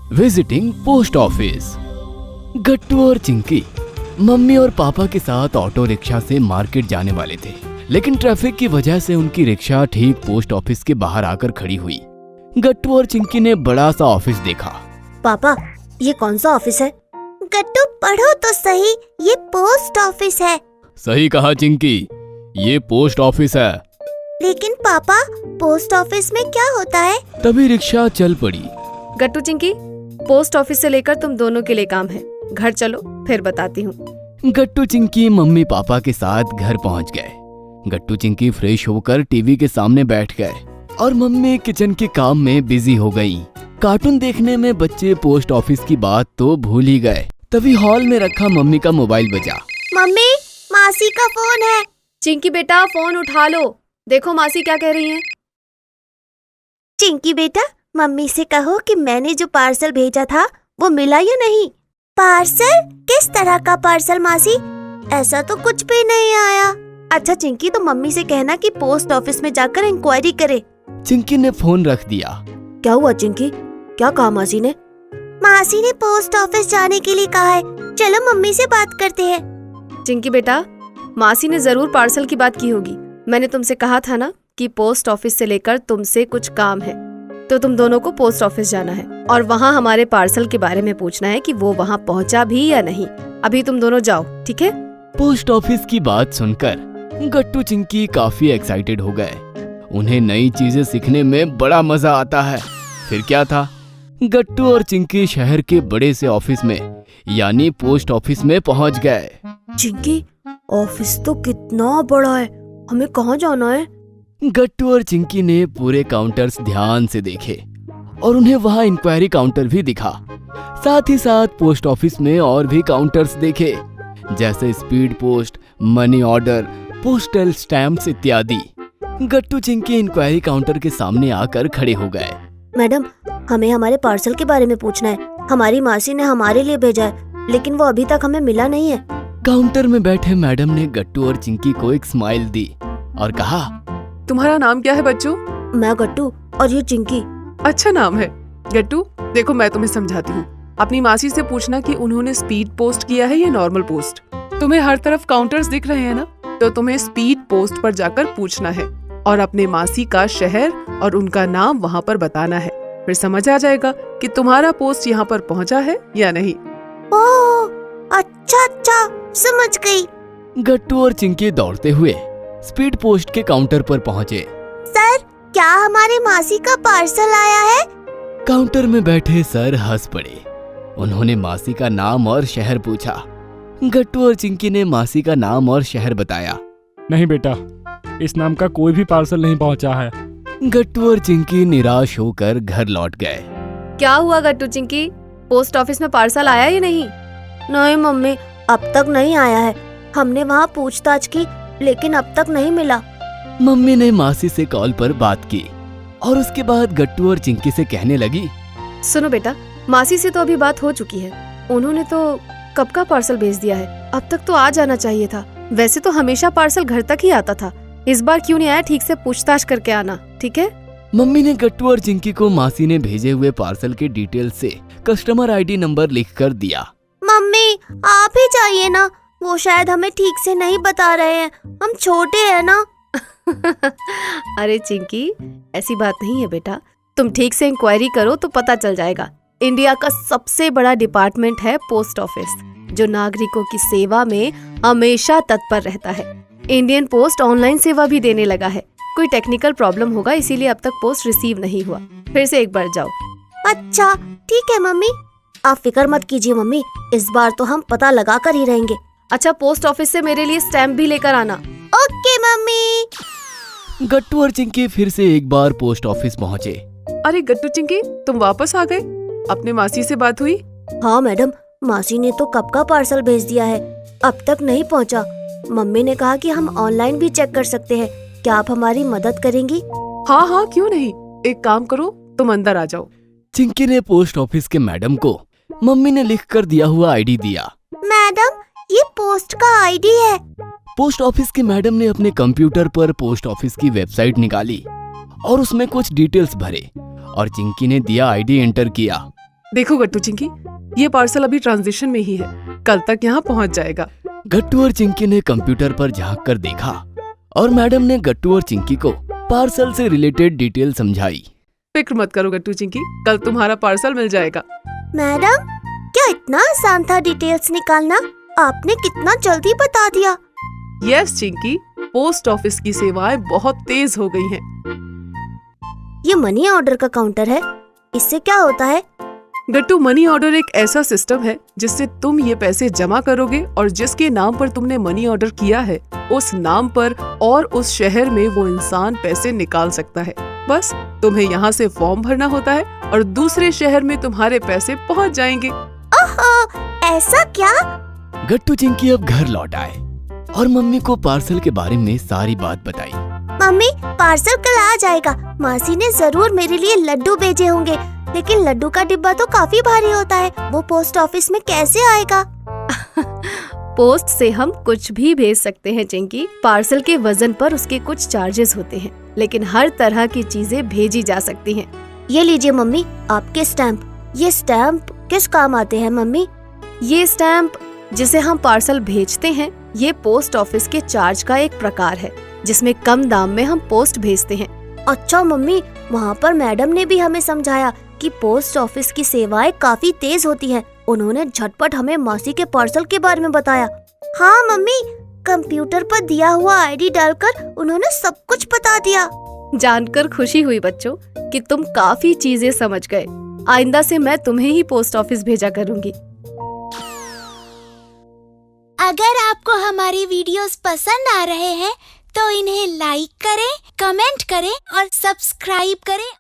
Visiting post office. गट्टू और Chinki mummy और पापा के साथ ऑटो रिक्शा से मार्केट जाने वाले थे, लेकिन ट्रैफिक की वजह से उनकी रिक्शा ठीक पोस्ट ऑफिस के बाहर आकर खड़ी हुई। गट्टू और चिंकी ने बड़ा सा ऑफिस देखा। पापा, ये कौन सा ऑफिस है? गट्टू, पढ़ो तो सही, ये पोस्ट ऑफिस है। सही कहा चिंकी, ये पोस्ट ऑफिस है। लेकिन पापा, पोस्ट ऑफिस में क्या होता है? तभी रिक्शा चल पड़ी। गट्टू चिंकी, पोस्ट ऑफिस से लेकर तुम दोनों के लिए काम है। घर चलो, फिर बताती हूँ। गट्टू चिंकी मम्मी पापा के साथ घर पहुँच गए। गट्टू चिंकी फ्रेश होकर टीवी के सामने बैठ गए और मम्मी किचन के काम में बिजी हो गई। कार्टून देखने में बच्चे पोस्ट ऑफिस की बात तो भूल ही गए। तभी हॉल में रखा मम्मी का मोबाइल बजा। मम्मी, मासी का फोन है। चिंकी बेटा, फोन उठा लो, देखो मासी क्या कह रही हैं। चिंकी बेटा, मम्मी से कहो कि मैंने जो पार्सल भेजा था वो मिला या नहीं। पार्सल? किस तरह का पार्सल मासी? ऐसा तो कुछ भी नहीं आया। अच्छा चिंकी, तो मम्मी से कहना कि पोस्ट ऑफिस में जाकर इंक्वायरी करे। चिंकी ने फोन रख दिया। क्या हुआ चिंकी, क्या कहा मासी ने? मासी ने पोस्ट ऑफिस जाने के लिए कहा है। चलो मम्मी से बात करते हैं। चिंकी बेटा, मासी ने जरूर पार्सल की बात की होगी। मैंने तुमसे कहा था ना कि पोस्ट ऑफिस से लेकर तुमसे कुछ काम है, तो तुम दोनों को पोस्ट ऑफिस जाना है और वहाँ हमारे पार्सल के बारे में पूछना है कि वो वहाँ पहुँचा भी या नहीं। अभी तुम दोनों जाओ, ठीक है? पोस्ट ऑफिस की बात सुनकर गट्टू चिंकी काफी एक्साइटेड हो गए। उन्हें नई चीजें सीखने में बड़ा मजा आता है। फिर क्या था, गट्टू और चिंकी शहर के बड़े से ऑफिस में यानी पोस्ट ऑफिस में पहुंच गए। चिंकी, ऑफिस तो कितना बड़ा है, हमें कहाँ जाना है? गट्टू और चिंकी ने पूरे काउंटर्स ध्यान से देखे और उन्हें वहाँ इंक्वायरी काउंटर भी दिखा। साथ ही साथ पोस्ट ऑफिस में और भी काउंटर्स देखे, जैसे speed post, money order, postal stamps इत्यादि। गट्टू चिंकी इंक्वायरी काउंटर के सामने आकर खड़े हो गए। मैडम, हमें हमारे पार्सल के बारे में पूछना है। हमारी मासी ने हमारे लिए भेजा है, लेकिन वो अभी तक हमें मिला नहीं है। काउंटर में बैठे मैडम ने गट्टू और चिंकी को एक स्माइल दी और कहा, तुम्हारा नाम क्या है बच्चों? मैं गट्टू और ये चिंकी। अच्छा नाम है। गट्टू, देखो मैं तुम्हें समझाती हूँ। अपनी मासी से पूछना कि उन्होंने स्पीड पोस्ट किया है या नॉर्मल पोस्ट। तुम्हें हर तरफ काउंटर्स दिख रहे हैं ना, तो तुम्हें स्पीड पोस्ट पर जाकर पूछना है और अपने मासी का शहर और उनका नाम वहाँ पर बताना है। फिर समझ आ जाएगा कि तुम्हारा पोस्ट यहाँ पर पहुँचा है या नहीं। ओह, अच्छा, समझ गई। गट्टू और चिंकी दौड़ते हुए स्पीड पोस्ट के काउंटर पर पहुँचे। सर, क्या हमारे मासी का पार्सल आया है? काउंटर में बैठे सर हंस पड़े। उन्होंने मासी का नाम और शहर पूछा। गट्टू और चिंकी ने मासी का नाम और शहर बताया। नहीं बेटा, इस नाम का कोई भी पार्सल नहीं पहुंचा है। गट्टू और चिंकी निराश होकर घर लौट गए। क्या हुआ गट्टू चिंकी, पोस्ट ऑफिस में पार्सल आया या नहीं? नहीं मम्मी, अब तक नहीं आया है। हमने वहाँ पूछताछ की, लेकिन अब तक नहीं मिला। मम्मी ने मासी से कॉल पर बात की और उसके बाद गट्टू और चिंकी से कहने लगी, सुनो बेटा, मासी से तो अभी बात हो चुकी है। उन्होंने तो कब का पार्सल भेज दिया है, अब तक तो आ जाना चाहिए था। वैसे तो हमेशा पार्सल घर तक ही आता था, इस बार क्यों नहीं आया? ठीक से पूछताछ करके आना, ठीक है? मम्मी ने गट्टू और चिंकी को मासी ने भेजे हुए पार्सल के डिटेल से कस्टमर आईडी नंबर लिखकर दिया। मम्मी, आप ही जाइए ना, वो शायद हमें ठीक से नहीं बता रहे हैं, हम छोटे हैं ना। अरे चिंकी, ऐसी बात नहीं है बेटा, तुम ठीक से इंक्वायरी करो तो पता चल जाएगा। इंडिया का सबसे बड़ा डिपार्टमेंट है पोस्ट ऑफिस, जो नागरिकों की सेवा में हमेशा तत्पर रहता है। इंडियन पोस्ट ऑनलाइन सेवा भी देने लगा है। कोई टेक्निकल प्रॉब्लम होगा, इसीलिए अब तक पोस्ट रिसीव नहीं हुआ। फिर से एक बार जाओ। अच्छा ठीक है मम्मी, आप फिक्र मत कीजिए मम्मी, इस बार तो हम पता लगा कर ही रहेंगे। अच्छा, पोस्ट ऑफिस से मेरे लिए स्टैम्प भी लेकर आना। Okay mummy. गट्टू और चिंकी फिर से एक बार पोस्ट ऑफिस पहुँचे। अरे गट्टू चिंकी, तुम वापस आ गए? अपने मासी से बात हुई? हाँ मैडम, मासी ने तो कब का पार्सल भेज दिया है, अब तक नहीं पहुँचा। मम्मी ने कहा कि हम ऑनलाइन भी चेक कर सकते हैं। क्या आप हमारी मदद करेंगी? हाँ, क्यों नहीं। एक काम करो, तुम अंदर आ जाओ। चिंकी ने पोस्ट ऑफिस के मैडम को मम्मी ने लिखकर दिया हुआ आईडी दिया। मैडम, ये पोस्ट का आईडी है। पोस्ट ऑफिस के मैडम ने अपने कंप्यूटर पर पोस्ट ऑफिस की वेबसाइट निकाली और उसमें कुछ डिटेल्स भरे और चिंकी ने दिया आईडी एंटर किया। देखो गट्टू चिंकी, ये पार्सल अभी ट्रांजिशन में ही है, कल तक यहाँ पहुँच जाएगा। गट्टू और चिंकी ने कंप्यूटर पर झांक कर देखा और मैडम ने गट्टू और चिंकी को पार्सल से रिलेटेड डिटेल समझाई। फिक्र मत करो गट्टू चिंकी, कल तुम्हारा पार्सल मिल जाएगा। मैडम, क्या इतना आसान था डिटेल्स निकालना? आपने कितना जल्दी बता दिया। यस चिंकी, पोस्ट ऑफिस की सेवाएं बहुत तेज हो गई हैं। ये मनी ऑर्डर का काउंटर है, इससे क्या होता है? गट्टू, मनी ऑर्डर एक ऐसा सिस्टम है जिससे तुम ये पैसे जमा करोगे और जिसके नाम पर तुमने मनी ऑर्डर किया है उस नाम पर और उस शहर में वो इंसान पैसे निकाल सकता है। बस तुम्हें यहाँ से फॉर्म भरना होता है और दूसरे शहर में तुम्हारे पैसे पहुँच जाएंगे। ओहो, ऐसा क्या? गट्टू चिंकी अब घर लौट आए और मम्मी को पार्सल के बारे में सारी बात बताई। मम्मी, पार्सल कल आ जाएगा। मासी ने जरूर मेरे लिए लड्डू भेजे होंगे, लेकिन लड्डू का डिब्बा तो काफी भारी होता है, वो पोस्ट ऑफिस में कैसे आएगा? पोस्ट से हम कुछ भी भेज सकते हैं चिंकी। पार्सल के वजन पर उसके कुछ चार्जेस होते हैं, लेकिन हर तरह की चीजें भेजी जा सकती हैं। ये लीजिए मम्मी, आपके स्टैम्प। ये स्टैम्प किस काम आते हैं मम्मी? ये स्टैम्प जिसे हम पार्सल भेजते हैं, ये पोस्ट ऑफिस के चार्ज का एक प्रकार है जिसमें कम दाम में हम पोस्ट भेजते हैं। अच्छा मम्मी, वहाँ पर मैडम ने भी हमें समझाया कि पोस्ट ऑफिस की सेवाएं काफी तेज होती हैं। उन्होंने झटपट हमें मासी के पार्सल के बारे में बताया। हाँ मम्मी, कंप्यूटर पर दिया हुआ आईडी डालकर उन्होंने सब कुछ बता दिया। जानकर खुशी हुई बच्चों कि तुम काफी चीजें समझ गए। आइंदा से मैं तुम्हें ही पोस्ट ऑफिस भेजा करूंगी। अगर आपको हमारी वीडियोस पसंद आ रहे हैं तो इन्हें लाइक करें, कमेंट करें और सब्सक्राइब करें।